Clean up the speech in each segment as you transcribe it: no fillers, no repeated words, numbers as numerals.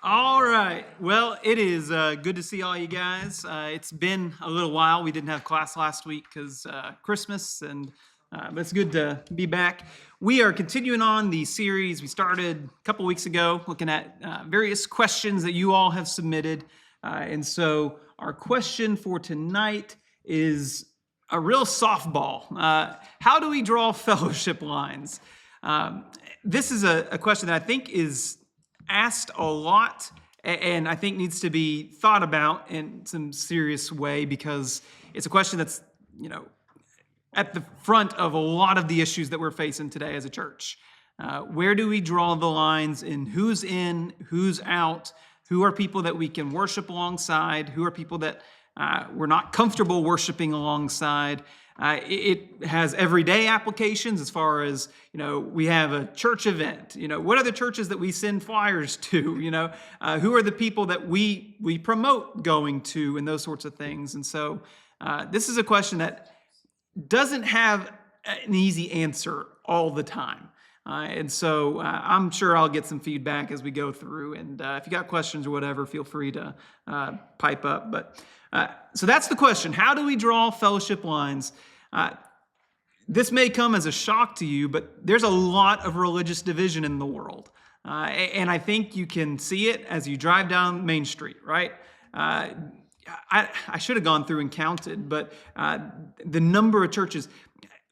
All right. Well, it is good to see all you guys. It's been a little while. We didn't have class last week because Christmas, but it's good to be back. We are continuing on the series we started a couple weeks ago, looking at various questions that you all have submitted. And so our question for tonight is a real softball. How do we draw fellowship lines? This is a question that I think is asked a lot and I think needs to be thought about in some serious way, because it's a question that's, at the front of a lot of the issues that we're facing today as a church. Where do we draw the lines in, who's out, who are people that we can worship alongside, who are people that we're not comfortable worshiping alongside? It has everyday applications as far as, we have a church event. What are the churches that we send flyers to? Who are the people that we promote going to, and those sorts of things. And so this is a question that doesn't have an easy answer all the time. And so I'm sure I'll get some feedback as we go through. And if you got questions or whatever, feel free to pipe up. But so that's the question. How do we draw fellowship lines? This may come as a shock to you, but there's a lot of religious division in the world. And I think you can see it as you drive down Main Street, right? I should have gone through and counted, but the number of churches,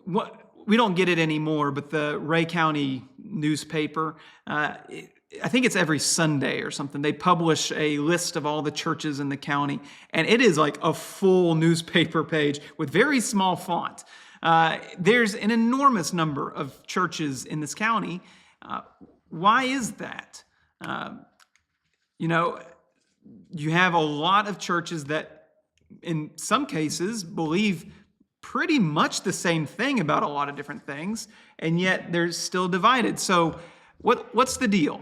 we don't get it anymore, but the Ray County newspaper, I think it's every Sunday or something, they publish a list of all the churches in the county, and it is like a full newspaper page with very small font. There's an enormous number of churches in this county. Why is that? You have a lot of churches that, in some cases, believe pretty much the same thing about a lot of different things, and yet they're still divided. So what's the deal?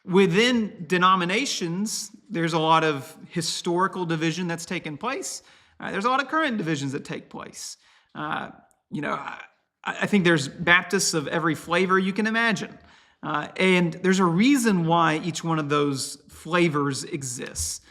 Within denominations, there's a lot of historical division that's taken place. There's a lot of current divisions that take place. I think there's Baptists of every flavor you can imagine. And there's a reason why each one of those flavors exists.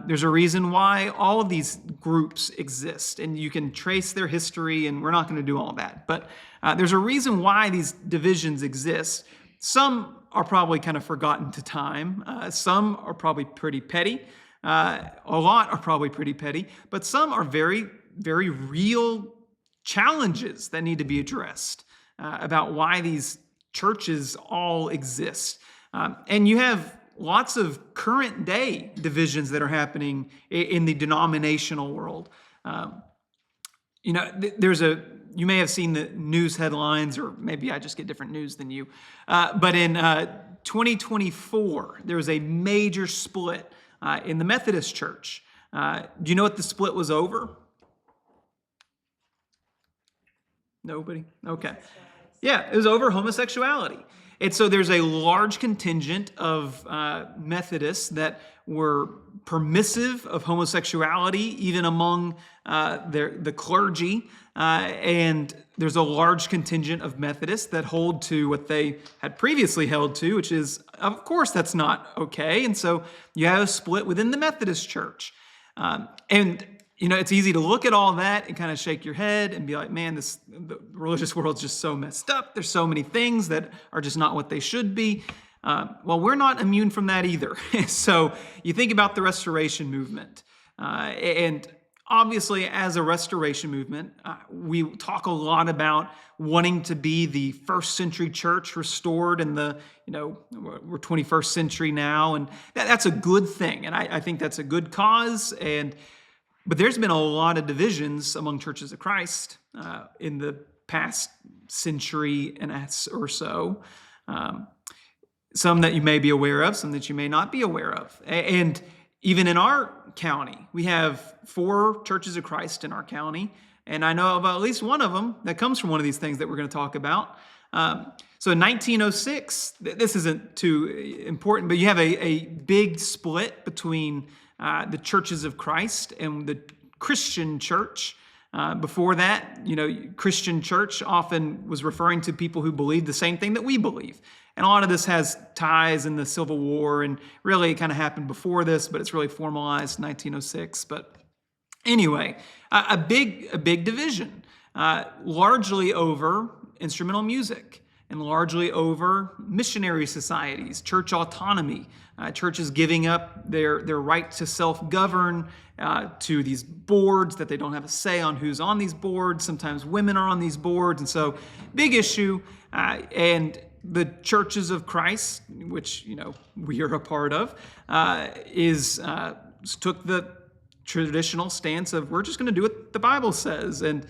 There's a reason why all of these groups exist, and you can trace their history, and we're not going to do all that. But there's a reason why these divisions exist. Some are probably kind of forgotten to time. Some are probably pretty petty. A lot are probably pretty petty. But some are very, very real challenges that need to be addressed about why these churches all exist. And you have lots of current day divisions that are happening in the denominational world. You may have seen the news headlines, or maybe I just get different news than you. But in 2024, there was a major split in the Methodist Church. Do you know what the split was over? Nobody? Okay. Yeah, it was over homosexuality. And so there's a large contingent of Methodists that were permissive of homosexuality, even among the clergy. And there's a large contingent of Methodists that hold to what they had previously held to, which is, of course, that's not okay. And so you have a split within the Methodist Church. It's easy to look at all that and kind of shake your head and be like, man, the religious world's just so messed up. There's so many things that are just not what they should be. Well, we're not immune from that either. So you think about the Restoration movement. And obviously, as a Restoration movement, we talk a lot about wanting to be the first century church restored in we're 21st century now. And that's a good thing. And I think that's a good cause. But there's been a lot of divisions among churches of Christ in the past century and or so. Some that you may be aware of, some that you may not be aware of. And even in our county, we have 4 churches of Christ in our county. And I know about at least one of them that comes from one of these things that we're going to talk about. So in 1906, this isn't too important, but you have a big split between the churches of Christ and the Christian church. Before that, Christian church often was referring to people who believed the same thing that we believe. And a lot of this has ties in the Civil War, and really it kind of happened before this, but it's really formalized in 1906. But anyway, a big division, largely over instrumental music and largely over missionary societies, church autonomy, churches giving up their right to self-govern to these boards that they don't have a say on who's on these boards. Sometimes women are on these boards, and so big issue. And the churches of Christ, which we are a part of, took the traditional stance of we're just going to do what the Bible says, and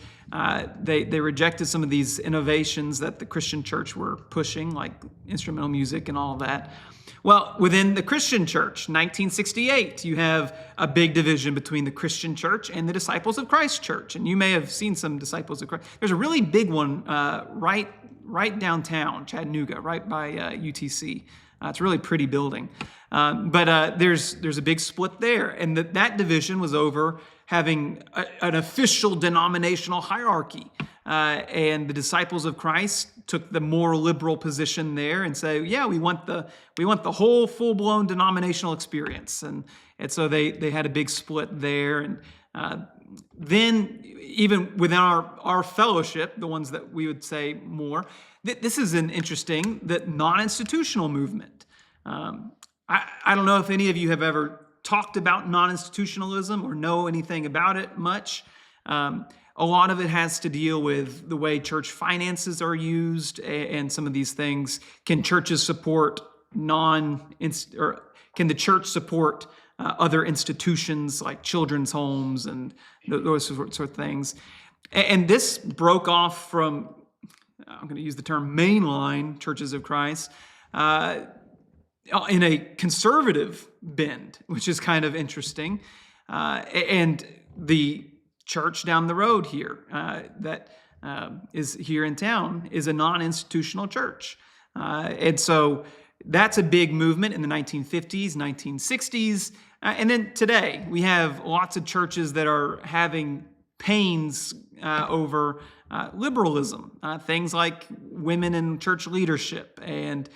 they rejected some of these innovations that the Christian church were pushing, like instrumental music and all of that. Well, within the Christian church, 1968, you have a big division between the Christian church and the Disciples of Christ church, and you may have seen some Disciples of Christ. There's a really big one right downtown Chattanooga, right by UTC. It's a really pretty building. But there's a big split there. And that division was over having an official denominational hierarchy. And the Disciples of Christ took the more liberal position there and say, yeah, we want the whole full-blown denominational experience. And so they had a big split there. And then even within our fellowship, the ones that we would say more, this is an interesting, the non-institutional movement. I don't know if any of you have ever talked about non-institutionalism or know anything about it much. A lot of it has to deal with the way church finances are used and some of these things. Can churches support can the church support other institutions like children's homes and those sorts of things? And this broke off from, I'm going to use the term mainline churches of Christ, in a conservative bend, which is kind of interesting. And the church down the road here that is here in town is a non-institutional church. And so that's a big movement in the 1950s, 1960s. And then today, we have lots of churches that are having pains over liberalism, things like women in church leadership, and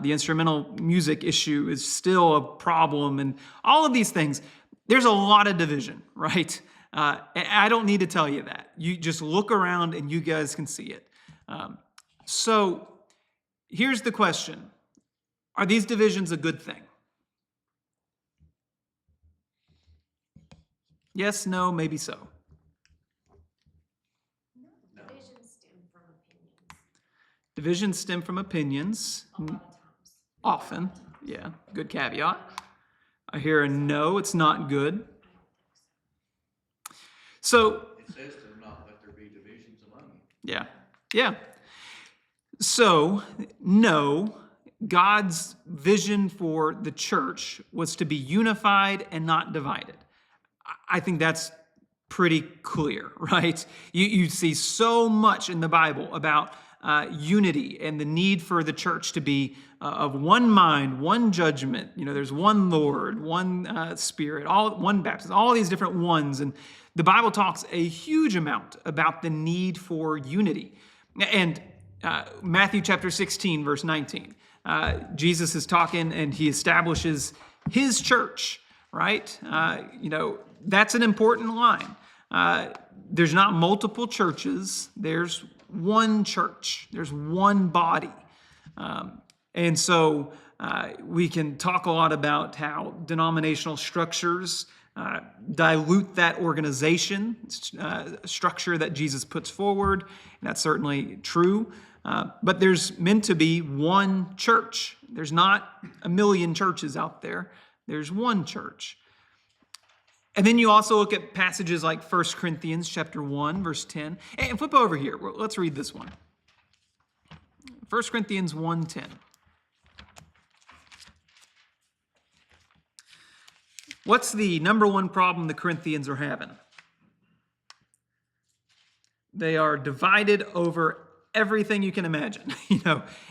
the instrumental music issue is still a problem, and all of these things. There's a lot of division, right? I don't need to tell you that. You just look around and you guys can see it. So here's the question. Are these divisions a good thing? Yes, no, maybe so. Divisions stem from opinions. Often, yeah, good caveat. I hear a no, it's not good. So, it says to not let there be divisions among you. Yeah. So, no, God's vision for the church was to be unified and not divided. I think that's pretty clear, right? You see so much in the Bible about unity and the need for the church to be of one mind, one judgment. There's one Lord, one Spirit, one baptism, all these different ones. And the Bible talks a huge amount about the need for unity. And Matthew chapter 16, verse 19, Jesus is talking and he establishes his church, right? That's an important line. There's not multiple churches. There's one church. There's one body. And so we can talk a lot about how denominational structures dilute that organization structure that Jesus puts forward. And that's certainly true. But there's meant to be one church. There's not a million churches out there. There's one church. And then you also look at passages like 1 Corinthians chapter 1, verse 10. And flip over here. Let's read this one. 1 Corinthians 1:10. What's the number one problem the Corinthians are having? They are divided over everything you can imagine.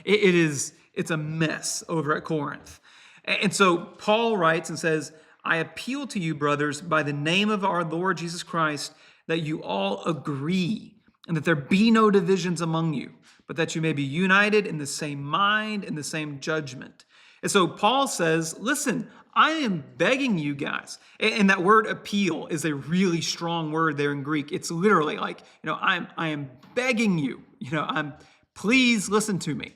It's a mess over at Corinth. And so Paul writes and says, I appeal to you, brothers, by the name of our Lord Jesus Christ, that you all agree and that there be no divisions among you, but that you may be united in the same mind and the same judgment. And so Paul says, listen, I am begging you guys. And that word appeal is a really strong word there in Greek. It's literally like, I am begging you, please listen to me.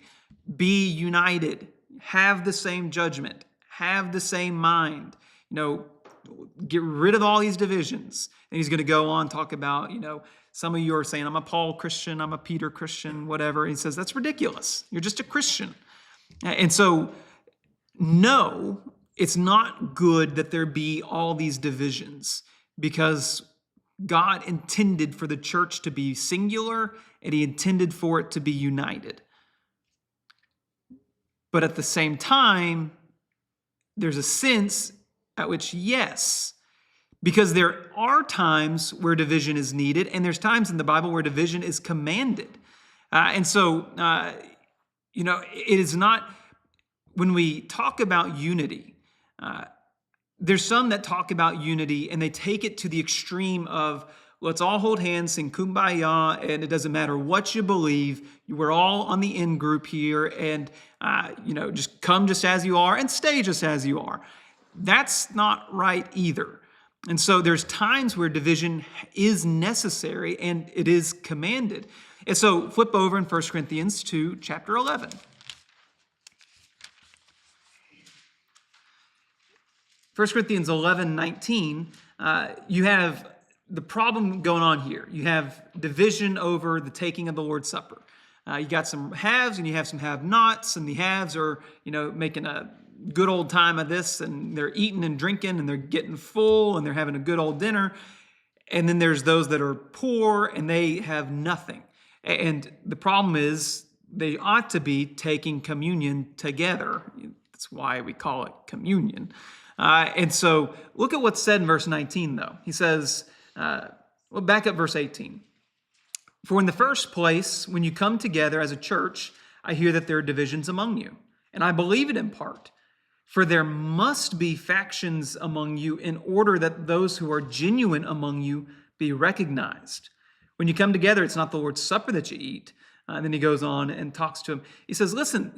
Be united, have the same judgment, have the same mind, get rid of all these divisions. And he's going to go on, talk about, some of you are saying, I'm a Paul Christian, I'm a Peter Christian, whatever. And he says, that's ridiculous. You're just a Christian. And so, no, it's not good that there be all these divisions, because God intended for the church to be singular and he intended for it to be united. But at the same time, there's a sense at which, yes, because there are times where division is needed, and there's times in the Bible where division is commanded. And so, it is not, when we talk about unity, there's some that talk about unity and they take it to the extreme of, let's all hold hands, sing kumbaya, and it doesn't matter what you believe. We're all on the in group here, and just come just as you are and stay just as you are. That's not right either. And so there's times where division is necessary and it is commanded. And so flip over in 1 Corinthians 2, chapter 11. 1 Corinthians 11:19, you have the problem going on here. You have division over the taking of the Lord's Supper. You got some haves and you have some have-nots, and the haves are, making a good old time of this, and they're eating and drinking and they're getting full and they're having a good old dinner. And then there's those that are poor and they have nothing. And the problem is they ought to be taking communion together. That's why we call it communion. And so look at what's said in verse 19, though. He says, back up verse 18. For in the first place, when you come together as a church, I hear that there are divisions among you, and I believe it in part. For there must be factions among you in order that those who are genuine among you be recognized. When you come together, it's not the Lord's Supper that you eat. And then he goes on and talks to him. He says, listen,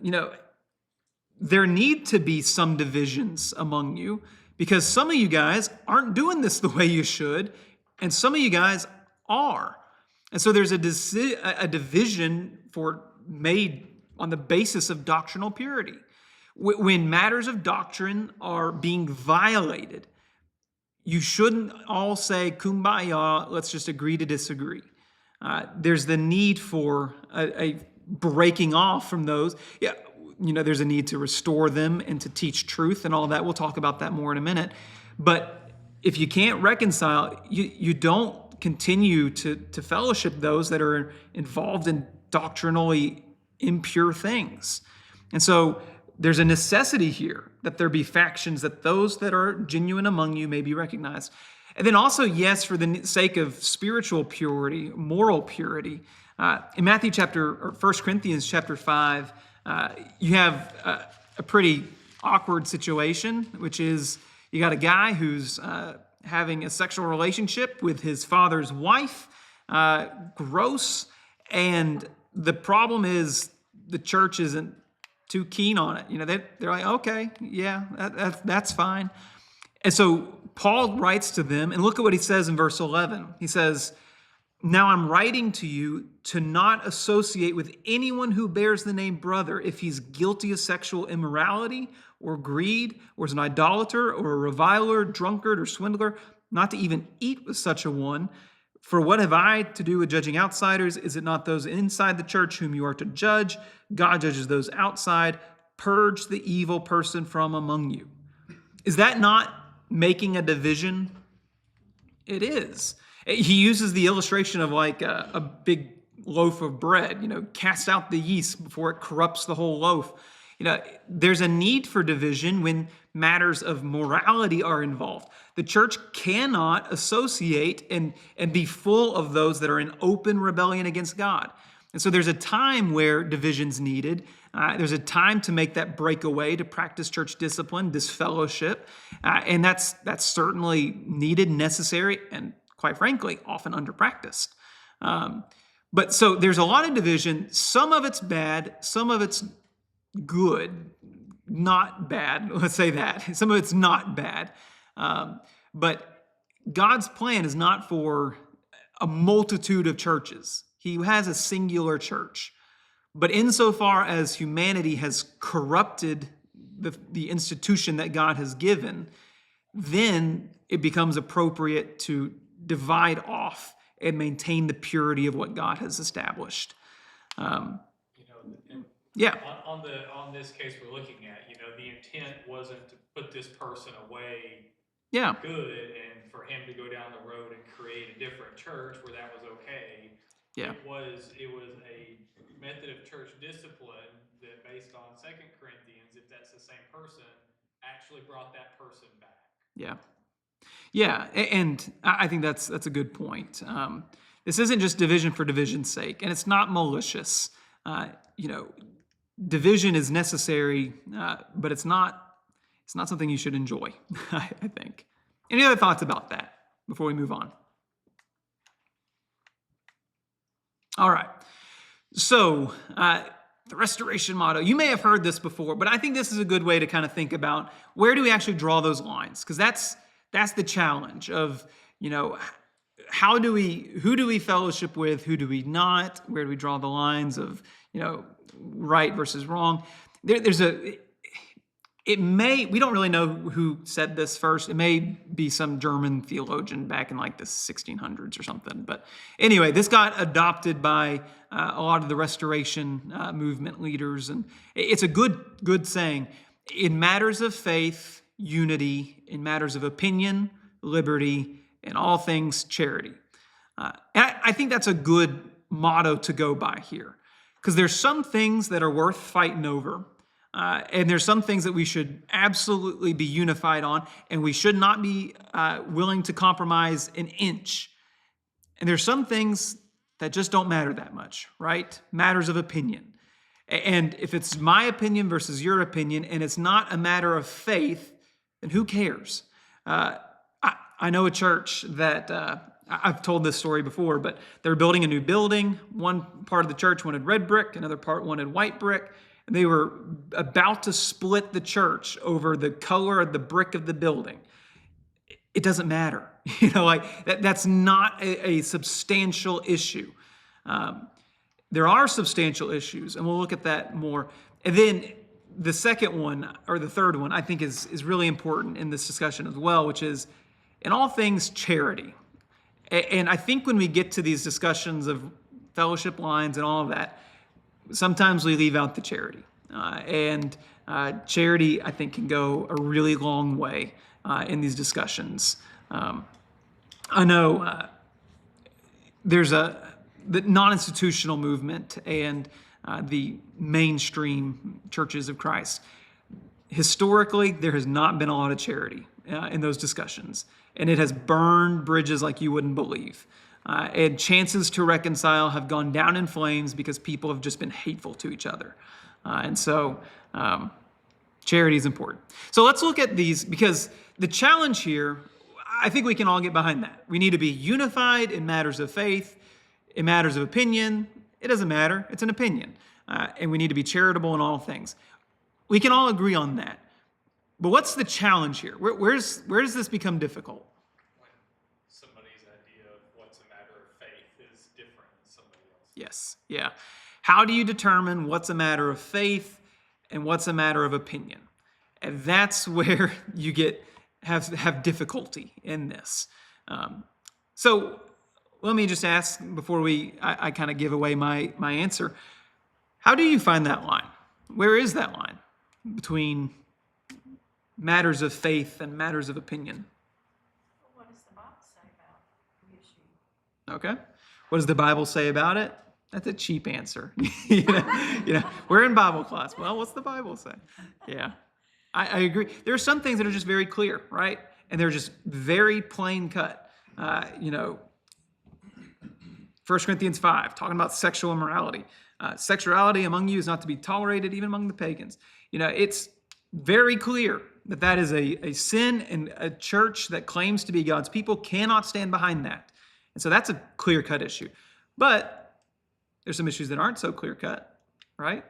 there need to be some divisions among you, because some of you guys aren't doing this the way you should, and some of you guys are. And so there's a division made on the basis of doctrinal purity. When matters of doctrine are being violated, you shouldn't all say, kumbaya, let's just agree to disagree. There's the need for a breaking off from those. Yeah, there's a need to restore them and to teach truth and all that. We'll talk about that more in a minute. But if you can't reconcile, you don't continue to fellowship those that are involved in doctrinally impure things. And so there's a necessity here that there be factions, that those that are genuine among you may be recognized. And then also, yes, for the sake of spiritual purity, moral purity, in 1 Corinthians chapter 5, you have a pretty awkward situation, which is you got a guy who's having a sexual relationship with his father's wife, gross, and the problem is the church isn't too keen on it. They're like, okay, yeah, that's fine. And so Paul writes to them, and look at what he says in verse 11. He says, now I'm writing to you to not associate with anyone who bears the name brother if he's guilty of sexual immorality or greed or is an idolater or a reviler, drunkard or swindler, not to even eat with such a one. For what have I to do with judging outsiders? Is it not those inside the church whom you are to judge? God judges those outside. Purge the evil person from among you. Is that not making a division? It is. He uses the illustration of like a big loaf of bread, cast out the yeast before it corrupts the whole loaf. There's a need for division when matters of morality are involved. The church cannot associate and be full of those that are in open rebellion against God. And so there's a time where division's needed. There's a time to make that breakaway, to practice church discipline, disfellowship. And that's certainly needed, necessary, and quite frankly, often under-practiced. But so there's a lot of division. Some of it's bad, some of it's good, not bad. Let's say that. Some of it's not bad. But God's plan is not for a multitude of churches. He has a singular church. But insofar as humanity has corrupted the institution that God has given, then it becomes appropriate to divide off and maintain the purity of what God has established. Yeah. On this case we're looking at, the intent wasn't to put this person away Yeah. good and for him to go down the road and create a different church where that was okay. Yeah. It was a method of church discipline that, based on 2 Corinthians, if that's the same person, actually brought that person back. Yeah. Yeah, and I think that's a good point. This isn't just division for division's sake, and it's not malicious. Division is necessary, but it's not something you should enjoy, I think. Any other thoughts about that before we move on? All right. So the restoration motto, you may have heard this before, but I think this is a good way to kind of think about where do we actually draw those lines? Because that's the challenge of, who do we fellowship with? Who do we not? Where do we draw the lines of, right versus wrong? We don't really know who said this first. It may be some German theologian back in like the 1600s or something. But anyway, this got adopted by a lot of the restoration movement leaders. And it's a good saying. In matters of faith, unity; in matters of opinion, liberty; in all things, charity. And I think that's a good motto to go by here, because there's some things that are worth fighting over, and there's some things that we should absolutely be unified on, and we should not be willing to compromise an inch. And there's some things that just don't matter that much, right? Matters of opinion. And if it's my opinion versus your opinion, and it's not a matter of faith, then who cares? I know a church that, I've told this story before, but they're building a new building. One part of the church wanted red brick, another part wanted white brick. And they were about to split the church over the color of the brick of the building. It doesn't matter. That's not a substantial issue. There are substantial issues, and we'll look at that more. And then the second one, or the third one, I think is really important in this discussion as well, which is, in all things, charity. And I think when we get to these discussions of fellowship lines and all of that, sometimes we leave out the charity. And charity, I think, can go a really long way in these discussions. I know there's the non-institutional movement and the mainstream churches of Christ. Historically, there has not been a lot of charity in those discussions, and it has burned bridges like you wouldn't believe. And chances to reconcile have gone down in flames because people have just been hateful to each other. And so charity is important. So let's look at these, because the challenge here, I think we can all get behind that. We need to be unified in matters of faith, in matters of opinion. It doesn't matter. It's an opinion. And we need to be charitable in all things. We can all agree on that. But what's the challenge here? Where does this become difficult? When somebody's idea of what's a matter of faith is different than somebody else's. Yes, yeah. How do you determine what's a matter of faith and what's a matter of opinion? And that's where you have difficulty in this. So let me just ask before I kind of give away my answer. How do you find that line? Where is that line between matters of faith and matters of opinion? What does the Bible say about the issue? Okay. What does the Bible say about it? That's a cheap answer. We're in Bible class. Well, what's the Bible say? Yeah, I agree. There are some things that are just very clear, right? And they're just very plain cut. 1 Corinthians 5, talking about sexual immorality. Sexuality among you is not to be tolerated even among the pagans. It's very clear that is a sin, and a church that claims to be God's people cannot stand behind that. And so that's a clear-cut issue. But There's some issues that aren't so clear-cut, right?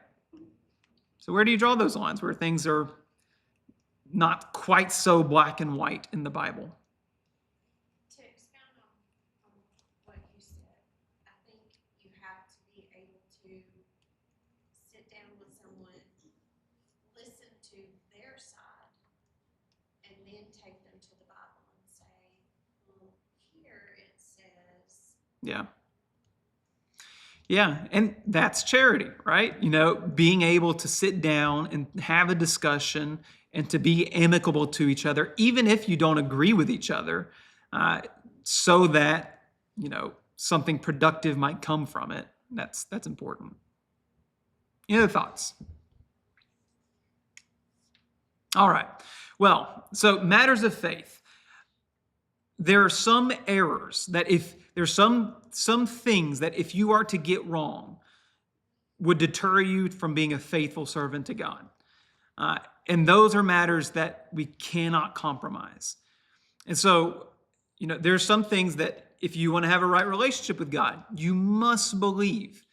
So where do you draw those lines where things are not quite so black and white in the Bible? To expound on what you said, I think you have to be able to sit down with someone, listen to their side, and then take them to the Bible and say, well, here it says. Yeah. Yeah, and that's charity, right? Being able to sit down and have a discussion and to be amicable to each other, even if you don't agree with each other, so that, something productive might come from it. That's important. Any other thoughts? All right. Well, so matters of faith. There are some errors that there's some things that if you are to get wrong would deter you from being a faithful servant to God. And those are matters that we cannot compromise. And so, there's some things that if you want to have a right relationship with God, you must believe.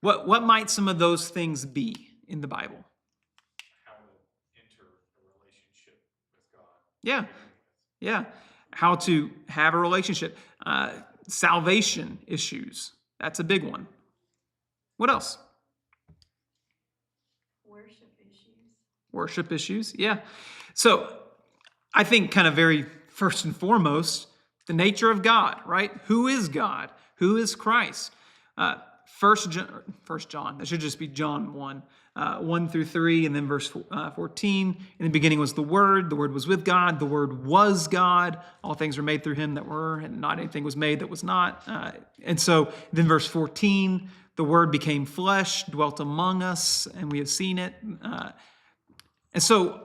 What might some of those things be in the Bible? How to enter a relationship with God. Yeah. Yeah. How to have a relationship. Salvation issues. That's a big one. What else? Worship issues. Worship issues. Yeah. So I think kind of very first and foremost, the nature of God, right? Who is God? Who is Christ? First John, that should just be John 1, 1 through 3, and then verse 14. In the beginning was the Word was with God, the Word was God. All things were made through him that were, and not anything was made that was not. And so then verse 14, the Word became flesh, dwelt among us, and we have seen it. And so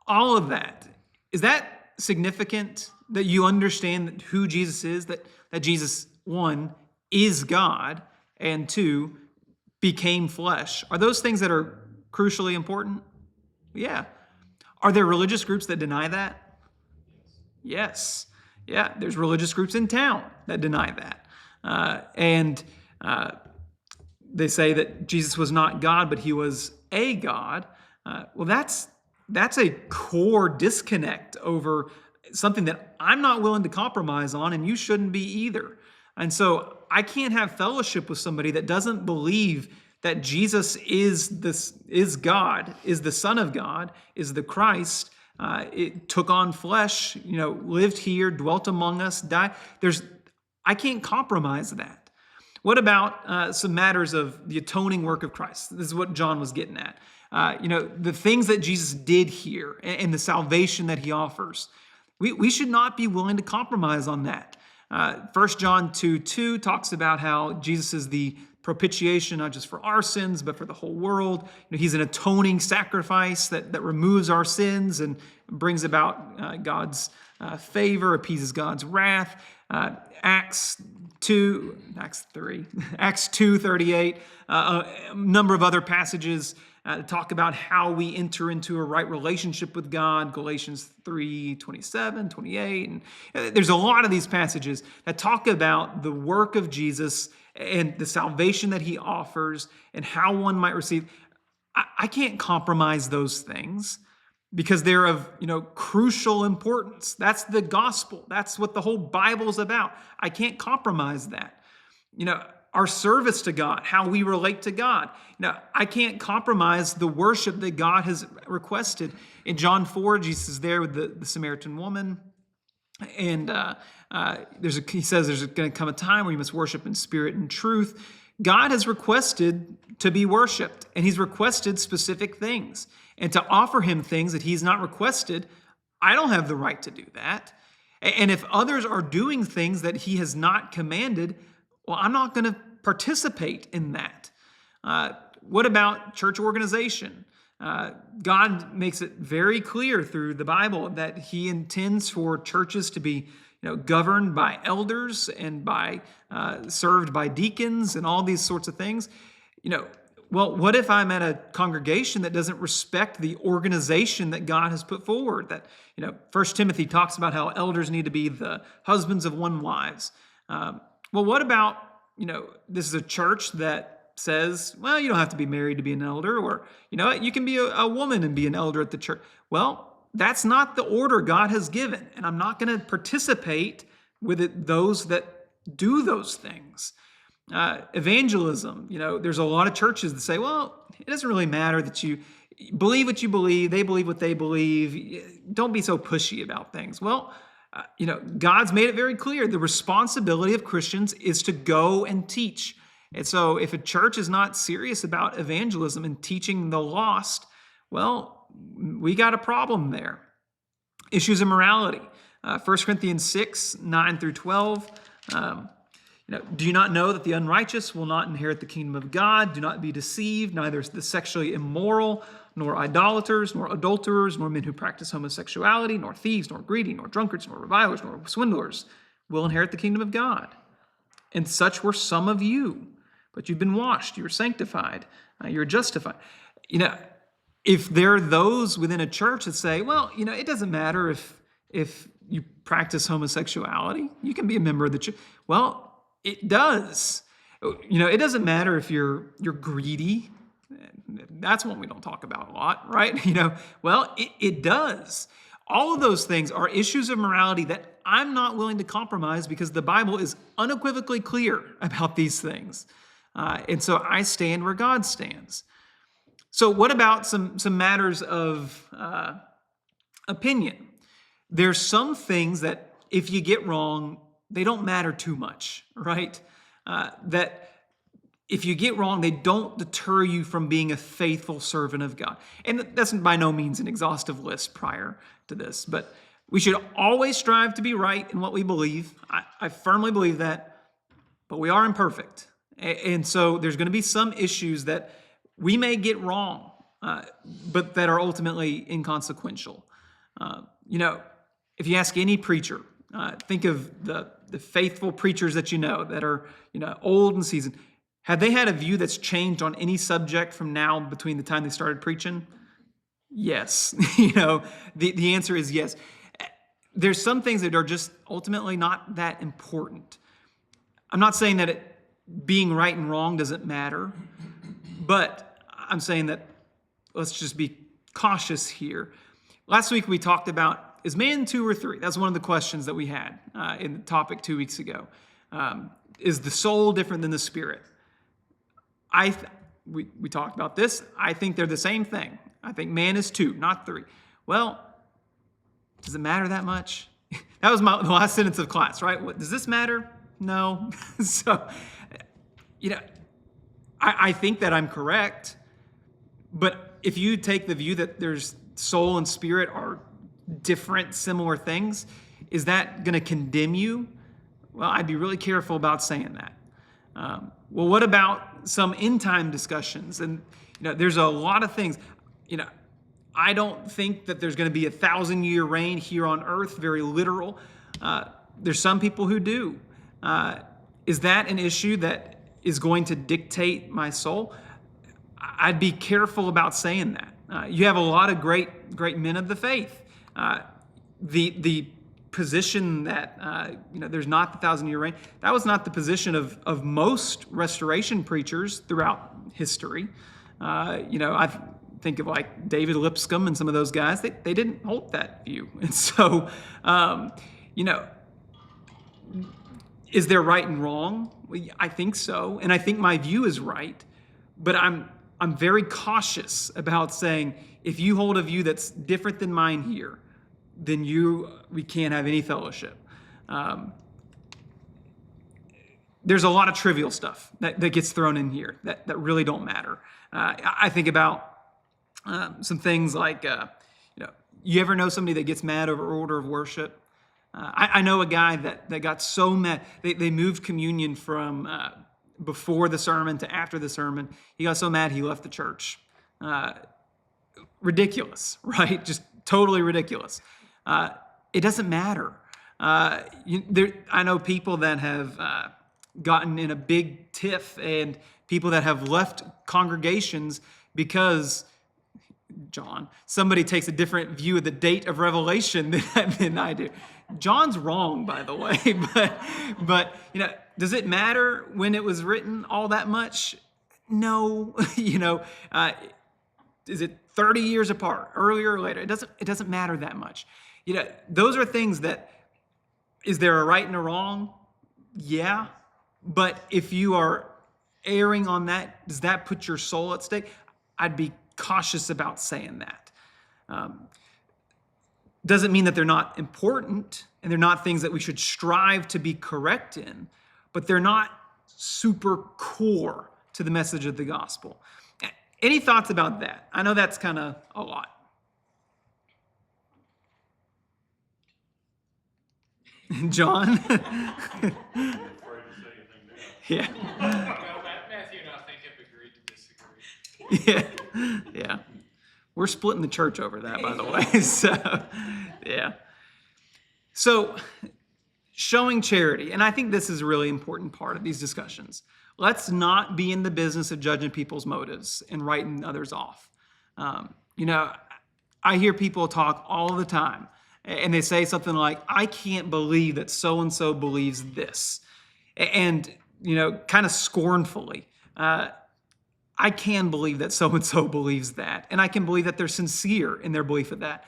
all of that, is that significant that you understand who Jesus is, that Jesus, one, is God, and two, became flesh? Are those things that are crucially important? Yeah. Are there religious groups that deny that? Yes. Yeah, there's religious groups in town that deny that. And they say that Jesus was not God, but he was a God. Well, that's a core disconnect over something that I'm not willing to compromise on, and you shouldn't be either. And so I can't have fellowship with somebody that doesn't believe that Jesus is God, is the Son of God, is the Christ. It took on flesh, lived here, dwelt among us, died. I can't compromise that. What about some matters of the atoning work of Christ? This is what John was getting at. The things that Jesus did here and the salvation that he offers. We should not be willing to compromise on that. 1 John 2:2 talks about how Jesus is the propitiation, not just for our sins, but for the whole world. He's an atoning sacrifice that removes our sins and brings about God's favor, appeases God's wrath. Acts 2:38, a number of other passages talk about how we enter into a right relationship with God. Galatians 3:27, 28. And there's a lot of these passages that talk about the work of Jesus and the salvation that he offers and how one might receive. I can't compromise those things because they're of, crucial importance. That's the gospel. That's what the whole Bible is about. I can't compromise that. Our service to God, how we relate to God. I can't compromise the worship that God has requested. In John 4, Jesus is there with the Samaritan woman. And he says there's going to come a time where you must worship in spirit and truth. God has requested to be worshiped, and he's requested specific things. And to offer him things that he's not requested, I don't have the right to do that. And if others are doing things that he has not commanded, well, I'm not going to participate in that. What about church organization? God makes it very clear through the Bible that he intends for churches to be governed by elders and served by deacons and all these sorts of things. Well, what if I'm at a congregation that doesn't respect the organization that God has put forward? That, 1 Timothy talks about how elders need to be the husbands of one wives. Well, what about, this is a church that says, well, you don't have to be married to be an elder, or, you can be a woman and be an elder at the church. Well, that's not the order God has given, and I'm not going to participate with those that do those things. Evangelism, there's a lot of churches that say, well, it doesn't really matter that you believe what you believe, they believe what they believe, don't be so pushy about things. Well, God's made it very clear the responsibility of Christians is to go and teach. And so if a church is not serious about evangelism and teaching the lost, well, we got a problem there. Issues of morality. 1 Corinthians 6, 9 through 12. Do you not know that the unrighteous will not inherit the kingdom of God? Do not be deceived. Neither the sexually immoral, nor idolaters, nor adulterers, nor men who practice homosexuality, nor thieves, nor greedy, nor drunkards, nor revilers, nor swindlers will inherit the kingdom of God. And such were some of you. But you've been washed, you're sanctified, you're justified. If there are those within a church that say, well, it doesn't matter if you practice homosexuality, you can be a member of the church. Well, it does. It doesn't matter if you're greedy. That's one we don't talk about a lot, right? Well, it does. All of those things are issues of morality that I'm not willing to compromise because the Bible is unequivocally clear about these things. And so I stand where God stands. So what about some matters of opinion? There's some things that if you get wrong, they don't matter too much, right? That if you get wrong, they don't deter you from being a faithful servant of God. And that's by no means an exhaustive list prior to this, but we should always strive to be right in what we believe. I firmly believe that, but we are imperfect. And so there's going to be some issues that we may get wrong, but that are ultimately inconsequential. If you ask any preacher, think of the faithful preachers that that are old and seasoned. Have they had a view that's changed on any subject from now between the time they started preaching? Yes. The answer is yes. There's some things that are just ultimately not that important. I'm not saying that being right and wrong doesn't matter, but I'm saying that let's just be cautious here. Last week we talked about, is man 2 or 3? That's one of the questions that we had in the topic 2 weeks ago. Is the soul different than the spirit? We talked about this. I think they're the same thing. I think man is 2, not 3. Well, does it matter that much? That was the last sentence of class, right? Does this matter? No. So, I think that I'm correct, but if you take the view that there's soul and spirit are different, similar things, is that going to condemn you? Well, I'd be really careful about saying that. Well, what about some end-time discussions? And, there's a lot of things. I don't think that there's going to be a 1,000-year reign here on earth, very literal. There's some people who do. Is that an issue that is going to dictate my soul? I'd be careful about saying that. You have a lot of great men of the faith. The position that there's not the 1,000-year reign, that was not the position of most restoration preachers throughout history. I think of like David Lipscomb and some of those guys. They didn't hold that view, and so is there right and wrong? Well, I think so, and I think my view is right, but I'm very cautious about saying if you hold a view that's different than mine here, then we can't have any fellowship. There's a lot of trivial stuff that gets thrown in here that really don't matter. I think about some things like, you ever know somebody that gets mad over order of worship? I know a guy that got so mad. They moved communion from before the sermon to after the sermon. He got so mad he left the church. Ridiculous, right? Just totally ridiculous. It doesn't matter. I know people that have gotten in a big tiff and people that have left congregations because, somebody takes a different view of the date of Revelation than I do. John's wrong, by the way, but does it matter when it was written all that much? No, is it 30 years apart, earlier or later? It doesn't matter that much. Those are things that, is there a right and a wrong? Yeah. But if you are erring on that, does that put your soul at stake? I'd be cautious about saying that. Doesn't mean that they're not important and they're not things that we should strive to be correct in, but they're not super core to the message of the gospel. Any thoughts about that? I know that's kind of a lot. John? Yeah. Well, Matthew and I think have agreed to disagree. Yeah. We're splitting the church over that, by the way. So, yeah. So, showing charity, and I think this is a really important part of these discussions. Let's not be in the business of judging people's motives and writing others off. I hear people talk all the time, and they say something like, I can't believe that so-and-so believes this. And, kind of scornfully, I can believe that so-and-so believes that. And I can believe that they're sincere in their belief of that.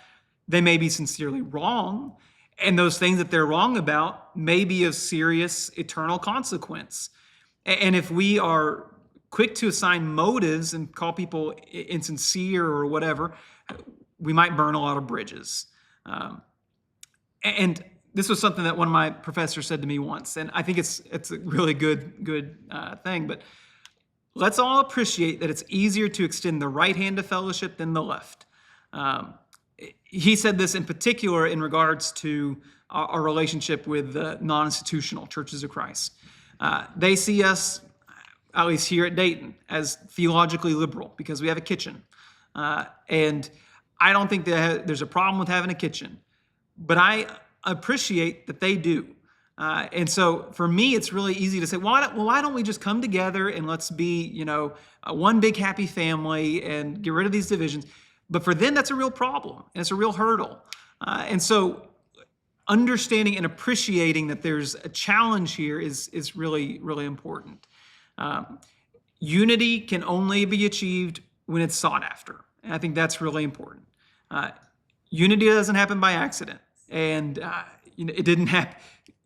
They may be sincerely wrong, and those things that they're wrong about may be of serious eternal consequence. And if we are quick to assign motives and call people insincere or whatever, we might burn a lot of bridges. And this was something that one of my professors said to me once, and I think it's a really good thing. But let's all appreciate that it's easier to extend the right hand of fellowship than the left. He said this in particular in regards to our relationship with the non-institutional Churches of Christ. They see us, at least here at Dayton, as theologically liberal because we have a kitchen. And I don't think there's a problem with having a kitchen, but I appreciate that they do. And so for me, it's really easy to say, why don't we just come together and let's be, one big happy family and get rid of these divisions. But for them, that's a real problem and it's a real hurdle. And so understanding and appreciating that there's a challenge here is really, really important. Unity can only be achieved when it's sought after. And I think that's really important. Unity doesn't happen by accident. And it didn't happen.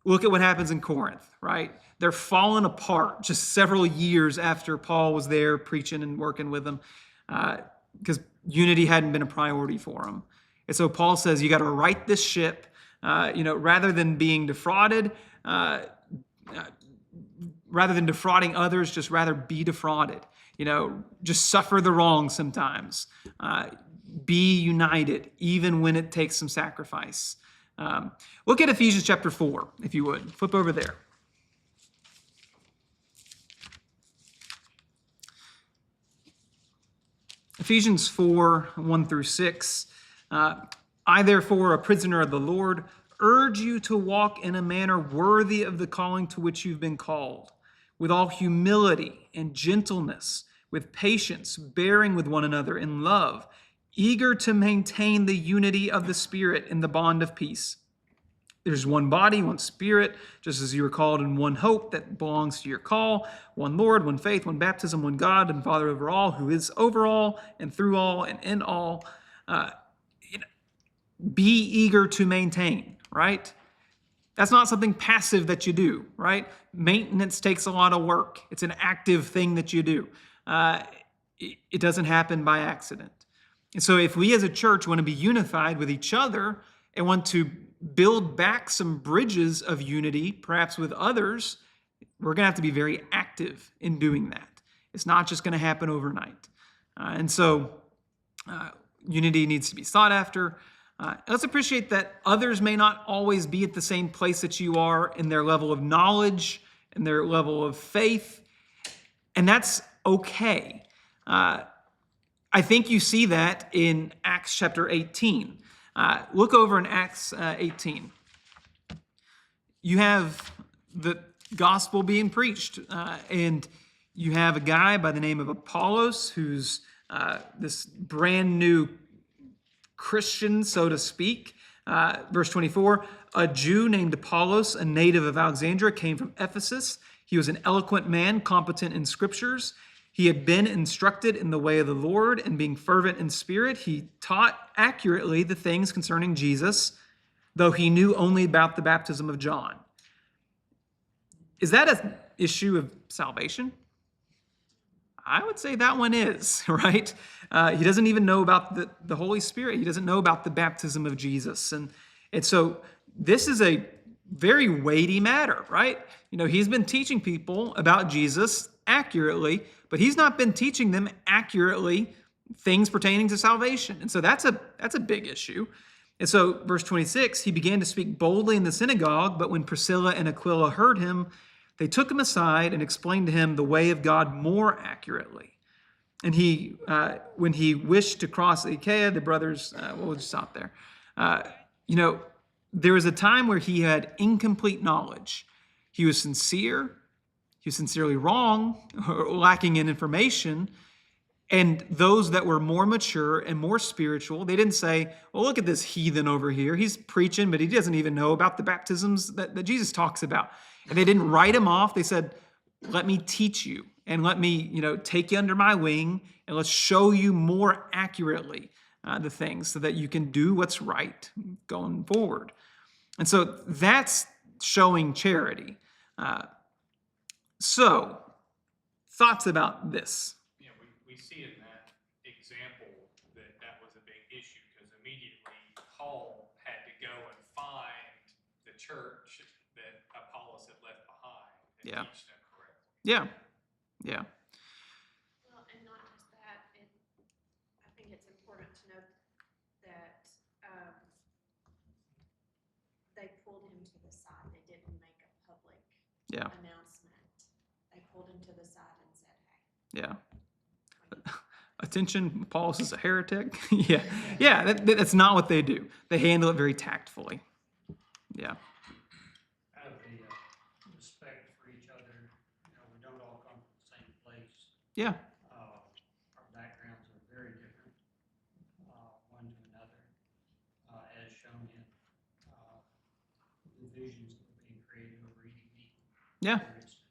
Look at what happens in Corinth, right? They're falling apart just several years after Paul was there preaching and working with them because unity hadn't been a priority for them. And so Paul says, you got to right this ship, rather than being defrauded, rather than defrauding others, just rather be defrauded. Just suffer the wrong sometimes. Be united, even when it takes some sacrifice. Look at Ephesians chapter 4, if you would. Flip over there. Ephesians 4, 1 through 6. I, therefore, a prisoner of the Lord, urge you to walk in a manner worthy of the calling to which you've been called, with all humility and gentleness, with patience, bearing with one another in love, eager to maintain the unity of the Spirit in the bond of peace. There's one body, one Spirit, just as you were called in one hope that belongs to your call, one Lord, one faith, one baptism, one God and Father over all, who is over all and through all and in all. Be eager to maintain, right? That's not something passive that you do, right? Maintenance takes a lot of work. It's an active thing that you do. It doesn't happen by accident. And so if we as a church want to be unified with each other and want to build back some bridges of unity, perhaps with others, we're going to have to be very active in doing that. It's not just going to happen overnight. And so unity needs to be sought after. Let's appreciate that others may not always be at the same place that you are in their level of knowledge and their level of faith, and that's okay. I think you see that in Acts chapter 18. Look over in Acts 18. You have the gospel being preached, and you have a guy by the name of Apollos who's this brand new Christian, so to speak. Verse 24, a Jew named Apollos, a native of Alexandria, came from Ephesus. He was an eloquent man, competent in scriptures. He had been instructed in the way of the Lord, and being fervent in spirit, he taught accurately the things concerning Jesus, though he knew only about the baptism of John. Is that an issue of salvation? I would say that one is, right? He doesn't even know about the Holy Spirit. He doesn't know about the baptism of Jesus. And so this is a very weighty matter, right? He's been teaching people about Jesus accurately, but he's not been teaching them accurately things pertaining to salvation. And so that's a big issue. And so verse 26, he began to speak boldly in the synagogue, but when Priscilla and Aquila heard him, they took him aside and explained to him the way of God more accurately. And when he wished to cross Achaia, the brothers, we'll just stop there. There was a time where he had incomplete knowledge. He was sincere. He was sincerely wrong, or lacking in information. And those that were more mature and more spiritual, they didn't say, well, look at this heathen over here. He's preaching, but he doesn't even know about the baptisms that Jesus talks about. And they didn't write him off. They said, let me teach you and let me, take you under my wing and let's show you more accurately the things so that you can do what's right going forward. And so that's showing charity. So, thoughts about this? We see in that example that was a big issue because immediately Paul had to go and find the church that Apollos had left behind and teach them correctly. Yeah. Well, and not just that, I think it's important to note that they pulled him to the side. They didn't make a public announcement. They pulled him to the side and said, hey. Yeah. Attention, Paulus is a heretic. That's not what they do. They handle it very tactfully. Yeah. Out of the respect for each other, we don't all come from the same place. Yeah. Our backgrounds are very different, one to another, as shown in the divisions that are being created over eating meat. Yeah. For instance.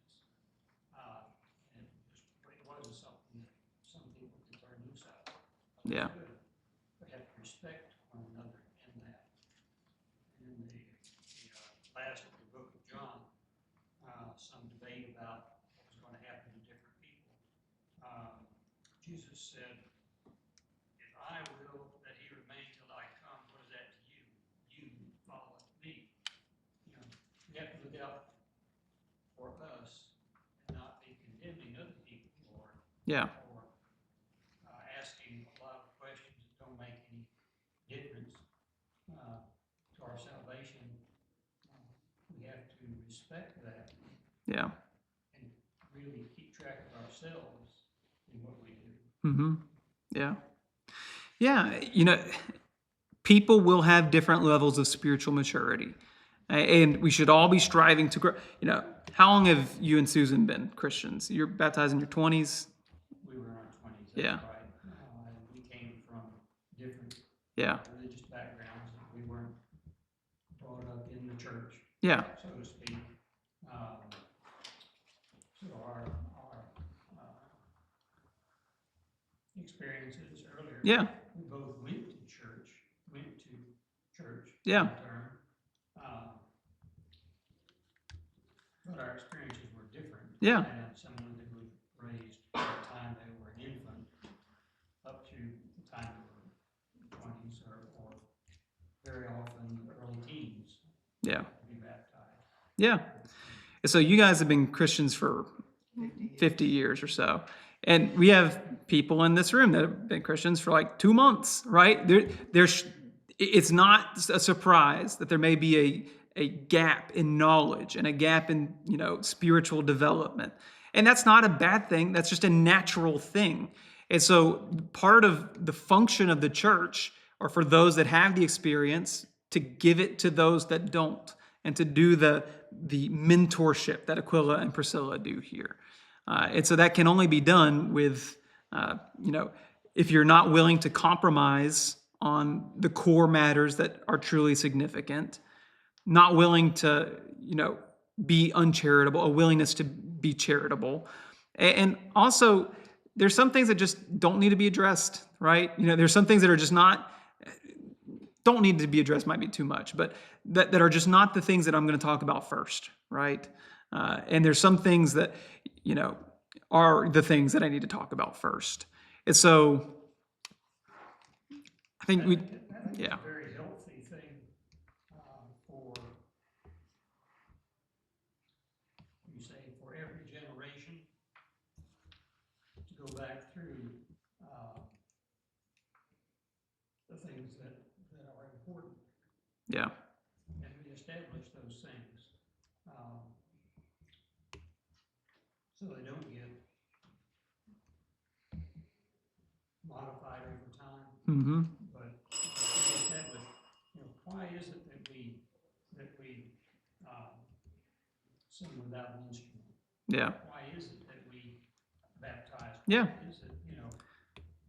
And it wasn't something that some people could turn loose out of. Yeah. We have to respect one another in that. In the last of the book of John, some debate about what was going to happen to different people. Jesus said, if I will that he remain till I come, what is that to you? You follow me. We have to look out for us and not be condemning other people or asking a lot of questions that don't make any difference to our salvation. We have to respect that. Yeah. And really keep track of ourselves in what we do. Mm-hmm. Yeah. Yeah. People will have different levels of spiritual maturity. And we should all be striving to grow. How long have you and Susan been Christians? You're baptized in your 20s? We were in our 20s. That's Yeah. right. We came from different religious backgrounds. We weren't brought up in the church, Yeah. so to speak. So our experiences earlier. Yeah. We both went to church. Yeah. Term, but our experiences were different. Yeah. And someone that was raised from the time they were an infant up to the time they were 20s or very often the early teens. Yeah. To be baptized. Yeah. So you guys have been Christians for 50 years or so. And we have people in this room that have been Christians for like 2 months, right? It's not a surprise that there may be a gap in knowledge and a gap in, spiritual development. And that's not a bad thing. That's just a natural thing. And so part of the function of the church, or for those that have the experience, to give it to those that don't, and to do the mentorship that Aquila and Priscilla do here. And so that can only be done with, if you're not willing to compromise on the core matters that are truly significant, not willing to, be uncharitable, a willingness to be charitable. And also, there's some things that just don't need to be addressed, right? There's some things that are just don't need to be addressed, might be too much, but that are just not the things that I'm going to talk about first, right? And there's some things that, are the things that I need to talk about first. And so I think I think yeah. it's a very healthy thing for, you say, for every generation to go back through the things that are important Yeah. and reestablish those things. So they don't get modified over time, Mm-hmm. but reestablish, why is it that we sing without an instrument? Yeah. Why is it that we baptize? Yeah. Why is it,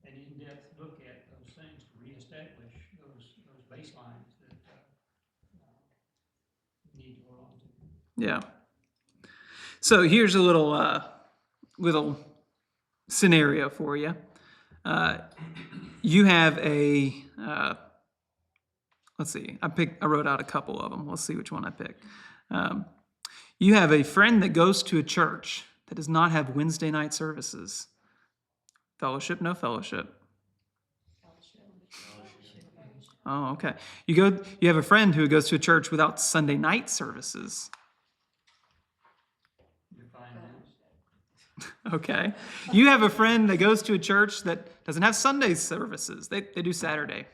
an in-depth look at those things to reestablish those baselines that we need to hold on to. Yeah. So here's a little scenario for you. You have a let's see. I wrote out a couple of them. Let's see which one I pick. You have a friend that goes to a church that does not have Wednesday night services. Fellowship, no fellowship. Oh, okay. You have a friend who goes to a church without Sunday night services. Define those. Okay. You have a friend that goes to a church that doesn't have Sunday services. They do Saturday.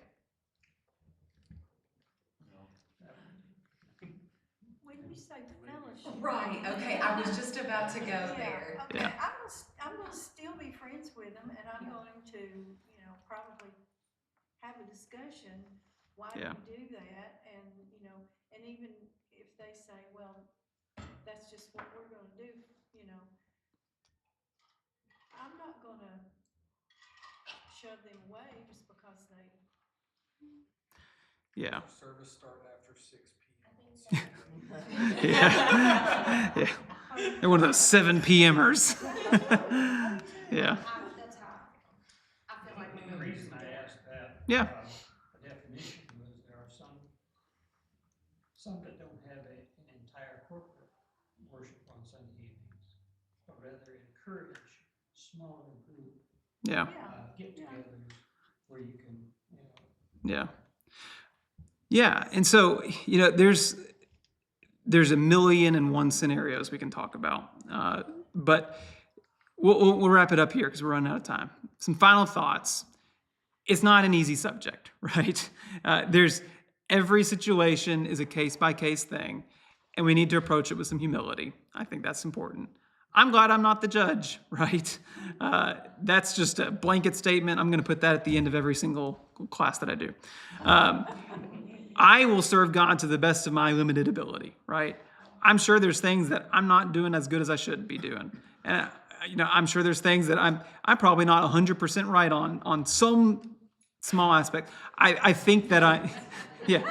When you say fellowship. Right, okay, I was just about to go there. Okay, Yeah. I'm gonna still be friends with them, and I'm going to, probably have a discussion, why do Yeah. we do that? And, and even if they say, well, that's just what we're gonna do, I'm not gonna shove them away just because they. Yeah. Service start after 6 p.m. Yeah. Yeah. They're one of those 7 p.m.ers. Yeah. That's how I feel like we The go. reason I asked that. Yeah. A definition was there are some that don't have an entire corporate worship on Sunday evenings, but rather encourage smaller group Yeah. get-togethers where you can, Yeah. Yeah. And so, there's a million and one scenarios we can talk about. But we'll wrap it up here because we're running out of time. Some final thoughts. It's not an easy subject, right? Every situation is a case-by-case thing, and we need to approach it with some humility. I think that's important. I'm glad I'm not the judge, right? That's just a blanket statement. I'm going to put that at the end of every single class that I do. I will serve God to the best of my limited ability, right? I'm sure there's things that I'm not doing as good as I should be doing. And, I'm sure there's things that I'm probably not 100% right on some small aspect. I think that yeah,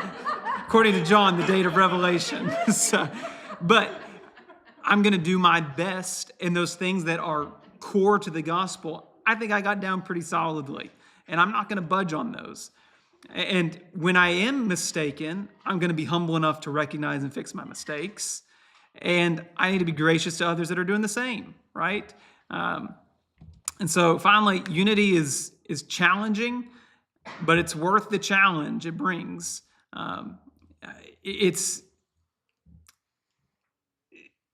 according to John, the date of Revelation. But I'm going to do my best in those things that are core to the gospel. I think I got down pretty solidly, and I'm not going to budge on those. And when I am mistaken, I'm going to be humble enough to recognize and fix my mistakes. And I need to be gracious to others that are doing the same, right? And so finally, unity is challenging, but it's worth the challenge it brings.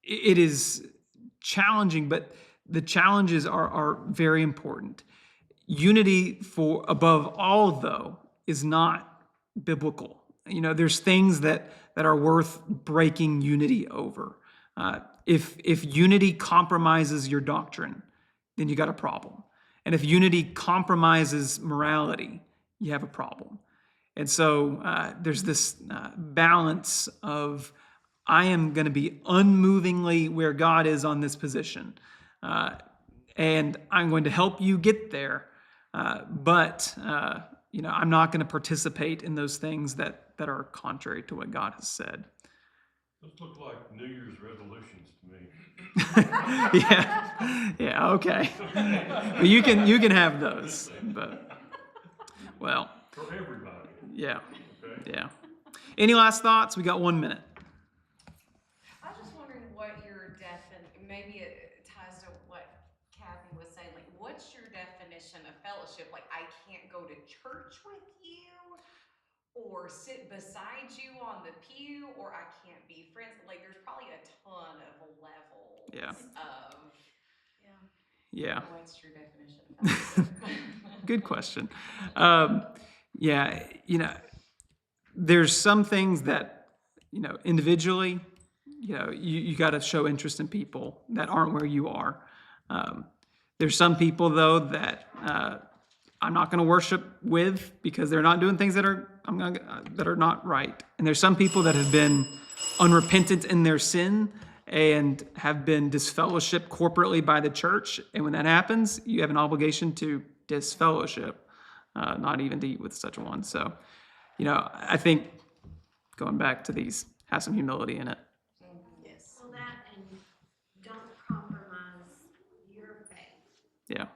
It is challenging, but the challenges are very important. Unity above all, though, is not biblical. There's things that are worth breaking unity over. If unity compromises your doctrine, then you got a problem. And if unity compromises morality, you have a problem. And so there's this balance of I am going to be unmovingly where God is on this position. And I'm going to help you get there. But I'm not going to participate in those things that are contrary to what God has said. Those look like New Year's resolutions to me. Yeah, okay. Well, you can have those, but, well, For everybody, yeah, okay? yeah. Any last thoughts? We got 1 minute. I was just wondering what your maybe it ties to what Kathy was saying, like, what's your definition of fellowship? Like, I can't go to church with you, or sit beside you on the pew, or I can't be friends. Like, there's probably a ton of levels Yeah. of Yeah. what's your definition of fellowship? Good question. Yeah, there's some things that, individually, you got to show interest in people that aren't where you are. There's some people, though, that I'm not going to worship with because they're not doing things that are not right. And there's some people that have been unrepentant in their sin and have been disfellowshipped corporately by the church. And when that happens, you have an obligation to disfellowship, not even to eat with such a one. So, I think going back to these has some humility in it. Yes. Well, that and don't compromise your faith. Yeah.